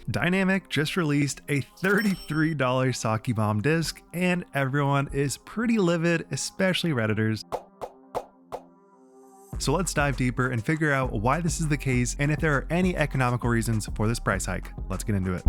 Dynamic just released a $33 Sake Bomb disc, and everyone is pretty livid, especially Redditors. So let's dive deeper and figure out why this is the case and if there are any economical reasons for this price hike. Let's get into it.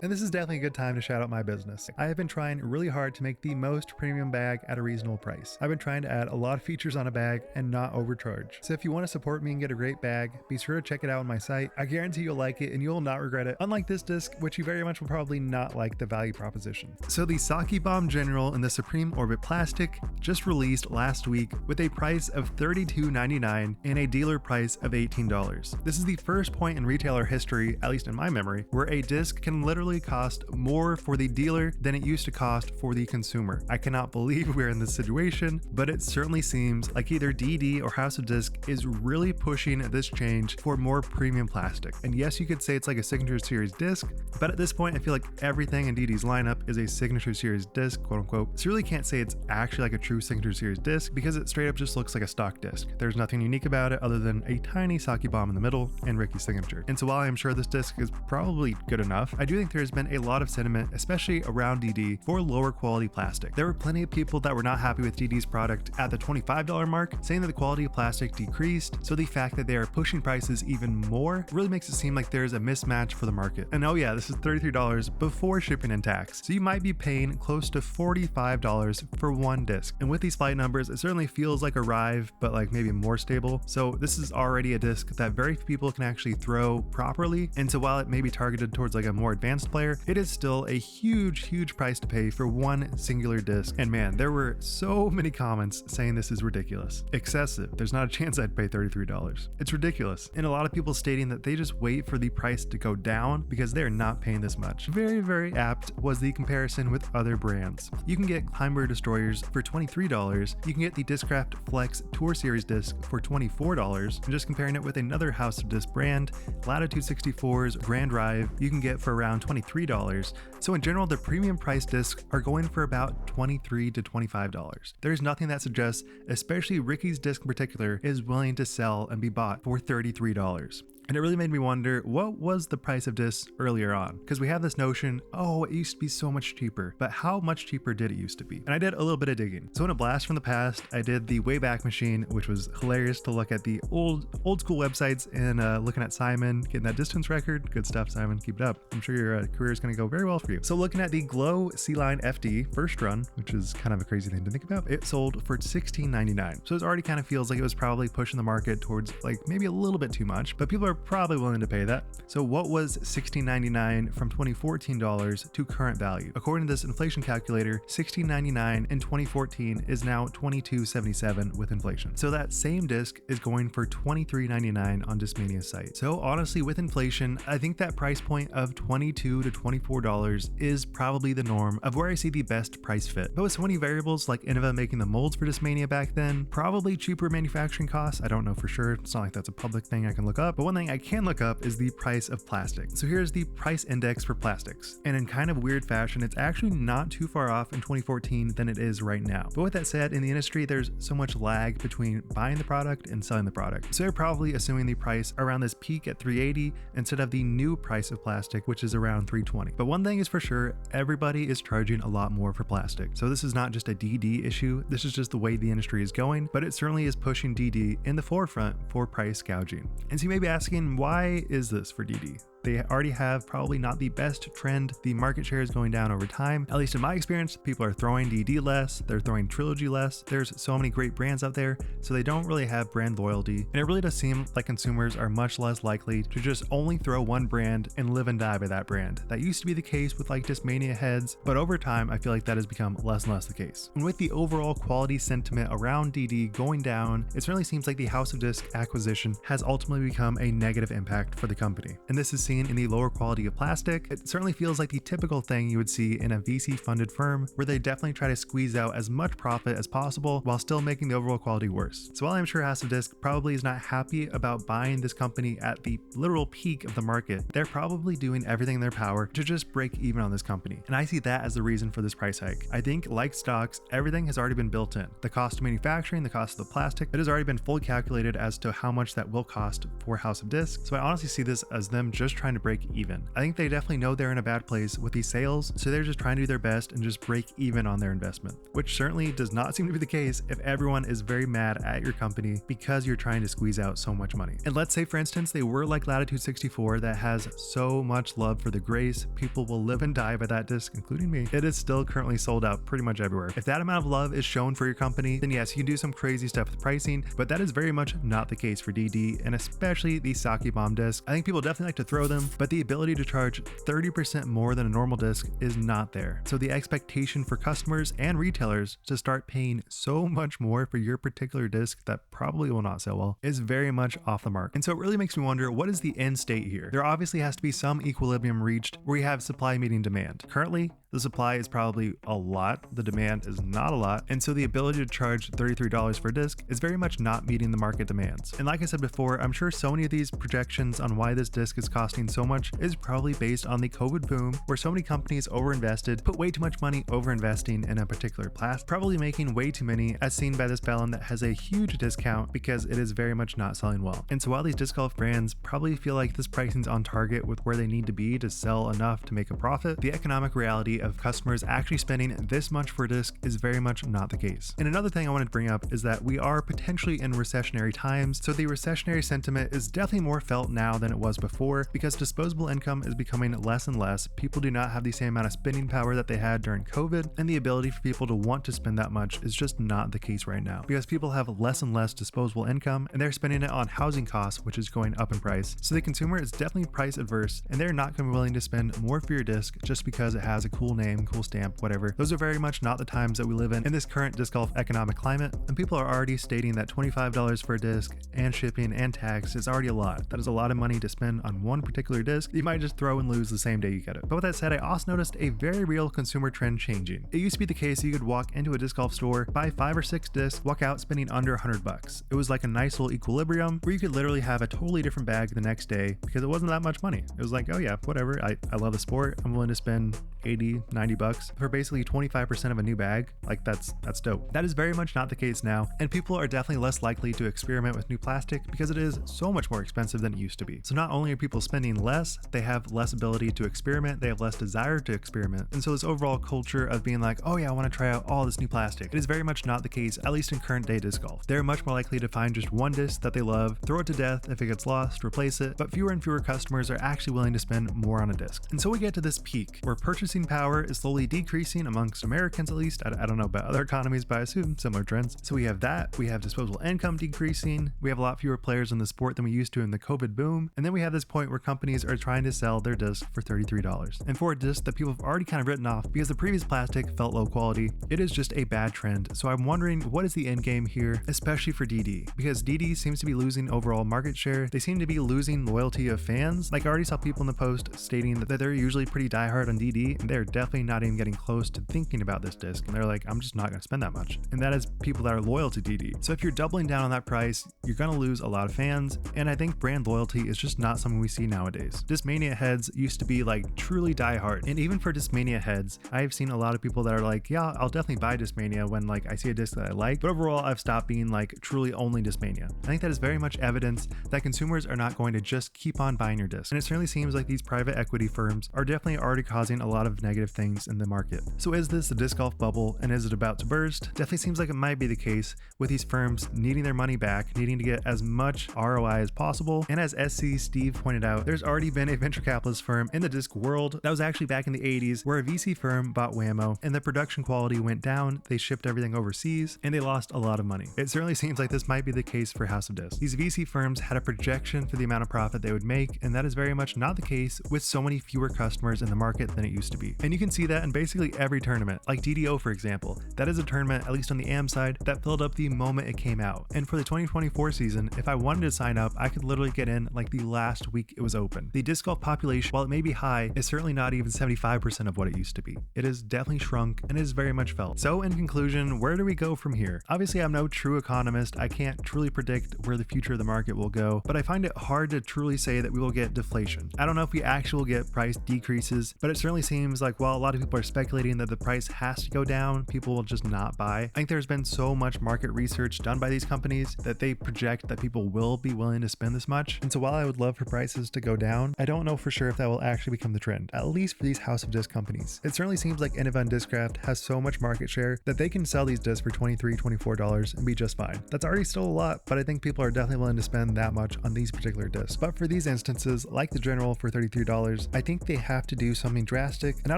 And this is definitely a good time to shout out my business. I have been trying really hard to make the most premium bag at a reasonable price. I've been trying to add a lot of features on a bag and not overcharge. So if you want to support me and get a great bag, be sure to check it out on my site. I guarantee you'll like it and you'll not regret it. Unlike this disc, which you very much will probably not like the value proposition. So the Sake Bomb General in the Supreme Orbit Plastic just released last week with a price of $32.99 and a dealer price of $18. This is the first point in retailer history, at least in my memory, where a disc can literally cost more for the dealer than it used to cost for the consumer. I cannot believe we're in this situation, but it certainly seems like either DD or House of Disc is really pushing this change for more premium plastic. And yes, you could say it's like a Signature Series disc, but at this point, I feel like everything in DD's lineup is a Signature Series disc, quote unquote. So you really can't say it's actually like a true Signature Series disc because it straight up just looks like a stock disc. There's nothing unique about it other than a tiny Sake Bomb in the middle and Ricky's signature. And so while I'm sure this disc is probably good enough, I do think there's been a lot of sentiment, especially around DD, for lower quality plastic. There were plenty of people that were not happy with DD's product at the $25 mark, saying that the quality of plastic decreased, so the fact that they are pushing prices even more really makes it seem like there's a mismatch for the market. And oh yeah, this is $33 before shipping and tax, so you might be paying close to $45 for one disc. And with these flight numbers, it certainly feels like a Rive, but like maybe more stable. So this is already a disc that very few people can actually throw properly, and so while it may be targeted towards like a more advanced player, it is still a huge price to pay for one singular disc. And man, there were so many comments saying this is ridiculous, excessive. There's not a chance I'd pay $33. It's ridiculous. And a lot of people stating that they just wait for the price to go down because they're not paying this much. Very apt was the comparison with other brands. You can get Climber Destroyers for $23. You can get the Discraft Flex Tour Series disc for $24. And just comparing it with another House of Disc brand, Latitude 64's Grand Rive, you can get for around $23. So in general, the premium price discs are going for about $23 to $25. There's nothing that suggests, especially Ricky's disc in particular, is willing to sell and be bought for $33. And it really made me wonder, what was the price of discs earlier on? Because we have this notion, oh, it used to be so much cheaper, but how much cheaper did it used to be? And I did a little bit of digging. So in a blast from the past, I did the Wayback Machine, which was hilarious to look at the old school websites and looking at Simon, getting that distance record. Good stuff, Simon, keep it up. I'm sure your career is gonna go very well for you. So looking at the Glow C-Line FD first run, which is kind of a crazy thing to think about, it sold for $16.99. So it already kind of feels like it was probably pushing the market towards like maybe a little bit too much, but people are probably willing to pay that. So what was $16.99 from 2014 dollars to current value? According to this inflation calculator, $16.99 in 2014 is now $22.77 with inflation. So that same disc is going for $23.99 on Discmania's site. So honestly, with inflation, I think that price point of $22 to $24 is probably the norm of where I see the best price fit. But with so many variables like Innova making the molds for Discmania back then, probably cheaper manufacturing costs. I don't know for sure. It's not like that's a public thing I can look up, but one thing I can look up is the price of plastic. So here's the price index for plastics. And in kind of weird fashion, it's actually not too far off in 2014 than it is right now. But with that said, in the industry, there's so much lag between buying the product and selling the product. So they're probably assuming the price around this peak at $380 instead of the new price of plastic, which is around $320. But one thing is for sure, everybody is charging a lot more for plastic. So this is not just a DD issue. This is just the way the industry is going, but it certainly is pushing DD in the forefront for price gouging. And so you may be asking, why is this for DD? They already have probably not the best trend. The market share is going down over time. At least in my experience, people are throwing DD less, they're throwing Trilogy less. There's so many great brands out there, so they don't really have brand loyalty. And it really does seem like consumers are much less likely to just only throw one brand and live and die by that brand. That used to be the case with like Discmania heads, but over time, I feel like that has become less and less the case. And with the overall quality sentiment around DD going down, it certainly seems like the House of Disc acquisition has ultimately become a negative impact for the company. And this is seen seeing in the lower quality of plastic, it certainly feels like the typical thing you would see in a VC-funded firm, where they definitely try to squeeze out as much profit as possible while still making the overall quality worse. So while I'm sure House of Disc probably is not happy about buying this company at the literal peak of the market, they're probably doing everything in their power to just break even on this company. And I see that as the reason for this price hike. I think, like stocks, everything has already been built in. The cost of manufacturing, the cost of the plastic, it has already been fully calculated as to how much that will cost for House of Disc. So I honestly see this as them just trying to break even. I think they definitely know they're in a bad place with these sales, so they're just trying to do their best and just break even on their investment, which certainly does not seem to be the case if everyone is very mad at your company because you're trying to squeeze out so much money. And let's say, for instance, they were like Latitude 64 that has so much love for the Grace, people will live and die by that disc, including me. It is still currently sold out pretty much everywhere. If that amount of love is shown for your company, then yes, you can do some crazy stuff with pricing, but that is very much not the case for DD, and especially the Sake Bomb disc. I think people definitely like to throw them, but the ability to charge 30% more than a normal disc is not there. So the expectation for customers and retailers to start paying so much more for your particular disc that probably will not sell well is very much off the mark. And so it really makes me wonder, what is the end state here? There obviously has to be some equilibrium reached where you have supply meeting demand. Currently, the supply is probably a lot, the demand is not a lot, and so the ability to charge $33 for a disc is very much not meeting the market demands. And like I said before, I'm sure so many of these projections on why this disc is costing so much is probably based on the COVID boom, where so many companies overinvested, put way too much money overinvesting in a particular plastic, probably making way too many, as seen by this Bellon that has a huge discount because it is very much not selling well. And so while these disc golf brands probably feel like this pricing's on target with where they need to be to sell enough to make a profit, the economic reality of customers actually spending this much for a disc is very much not the case. And another thing I wanted to bring up is that we are potentially in recessionary times, so the recessionary sentiment is definitely more felt now than it was before because disposable income is becoming less and less. People do not have the same amount of spending power that they had during COVID, and the ability for people to want to spend that much is just not the case right now because people have less and less disposable income and they're spending it on housing costs, which is going up in price. So the consumer is definitely price adverse and they're not going to be willing to spend more for your disc just because it has a cool name, cool stamp, whatever. Those are very much not the times that we live in this current disc golf economic climate, and people are already stating that $25 for a disc and shipping and tax is already a lot. That is a lot of money to spend on one particular disc you might just throw and lose the same day you get it. But with that said, I also noticed a very real consumer trend changing. It used to be the case you could walk into a disc golf store, buy 5 or 6 discs, walk out spending under $100. It was like a nice little equilibrium where you could literally have a totally different bag the next day because it wasn't that much money. It was like, oh yeah, whatever, I love the sport, I'm willing to spend $80-$90 for basically 25% of a new bag. Like that's dope. That is very much not the case now, and people are definitely less likely to experiment with new plastic because it is so much more expensive than it used to be. So not only are people spending less, they have less ability to experiment, they have less desire to experiment, and so this overall culture of being like, oh yeah, I want to try out all this new plastic, it is very much not the case, at least in current day disc golf. They're much more likely to find just one disc that they love, throw it to death if it gets lost, replace it, but fewer and fewer customers are actually willing to spend more on a disc. And so we get to this peak where purchasing power is slowly decreasing amongst Americans, at least. I don't know about other economies, but I assume similar trends. So we have that, we have disposable income decreasing, we have a lot fewer players in the sport than we used to in the COVID boom, and then we have this point where companies are trying to sell their disc for $33. And for a disc that people have already kind of written off because the previous plastic felt low quality, it is just a bad trend. So I'm wondering, what is the end game here, especially for DD? Because DD seems to be losing overall market share. They seem to be losing loyalty of fans. Like I already saw people in the post stating that they're usually pretty diehard on DD, and they're definitely not even getting close to thinking about this disc. And they're like, I'm just not going to spend that much. And that is people that are loyal to DD. So if you're doubling down on that price, you're going to lose a lot of fans. And I think brand loyalty is just not something we see nowadays. Discmania heads used to be like truly diehard. And even for Discmania heads, I've seen a lot of people that are like, yeah, I'll definitely buy Discmania when like I see a disc that I like. But overall, I've stopped being like truly only Discmania. I think that is very much evidence that consumers are not going to just keep on buying your disc. And it certainly seems like these private equity firms are definitely already causing a lot of negative things in the market. So is this a disc golf bubble and is it about to burst? Definitely seems like it might be the case with these firms needing their money back, needing to get as much ROI as possible. And as SC Steve pointed out, there's already been a venture capitalist firm in the disc world that was actually back in the 80s where a VC firm bought Whammo and the production quality went down, they shipped everything overseas, and they lost a lot of money. It certainly seems like this might be the case for House of Disc. These VC firms had a projection for the amount of profit they would make, and that is very much not the case with so many fewer customers in the market than it used to be. be. And you can see that in basically every tournament, like DDO for example. That is a tournament, at least on the AM side, that filled up the moment it came out. And for the 2024 season, if I wanted to sign up, I could literally get in like the last week it was open. The disc golf population, while it may be high, is certainly not even 75% of what it used to be. It has definitely shrunk and is very much felt. So in conclusion, where do we go from here? Obviously, I'm no true economist. I can't truly predict where the future of the market will go, but I find it hard to truly say that we will get deflation. I don't know if we actually will get price decreases, but it certainly seems like while a lot of people are speculating that the price has to go down, people will just not buy. I think there's been so much market research done by these companies that they project that people will be willing to spend this much. And so while I would love for prices to go down, I don't know for sure if that will actually become the trend, at least for these House of Disc companies. It certainly seems like Innova and Discraft has so much market share that they can sell these discs for $23, $24 and be just fine. That's already still a lot, but I think people are definitely willing to spend that much on these particular discs. But for these instances, like the General for $33, I think they have to do something drastic, and I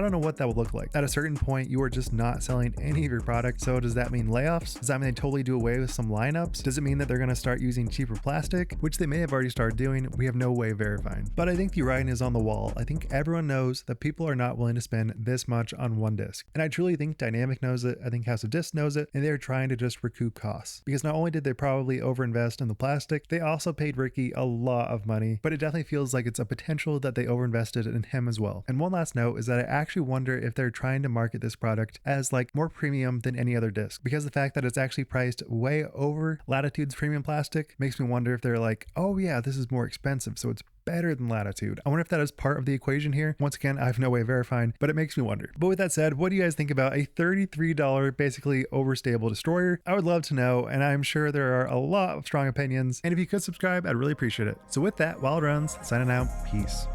don't know what that will look like. At a certain point, you are just not selling any of your product, so does that mean layoffs? Does that mean they totally do away with some lineups? Does it mean that they're going to start using cheaper plastic, which they may have already started doing? We have no way of verifying. But I think the writing is on the wall. I think everyone knows that people are not willing to spend this much on one disc. And I truly think Dynamic knows it, I think House of Disc knows it, and they're trying to just recoup costs. Because not only did they probably overinvest in the plastic, they also paid Ricky a lot of money, but it definitely feels like it's a potential that they overinvested in him as well. And one last note is that I actually wonder if they're trying to market this product as like more premium than any other disc, because the fact that it's actually priced way over Latitude's premium plastic makes me wonder if they're like, oh yeah, this is more expensive, so it's better than Latitude. I wonder if that is part of the equation here. Once again, I have no way of verifying, but it makes me wonder. But with that said, what do you guys think about a $33 basically overstable destroyer? I would love to know, and I'm sure there are a lot of strong opinions, and if you could subscribe, I'd really appreciate it. So with that, Wild Runs, signing out, peace.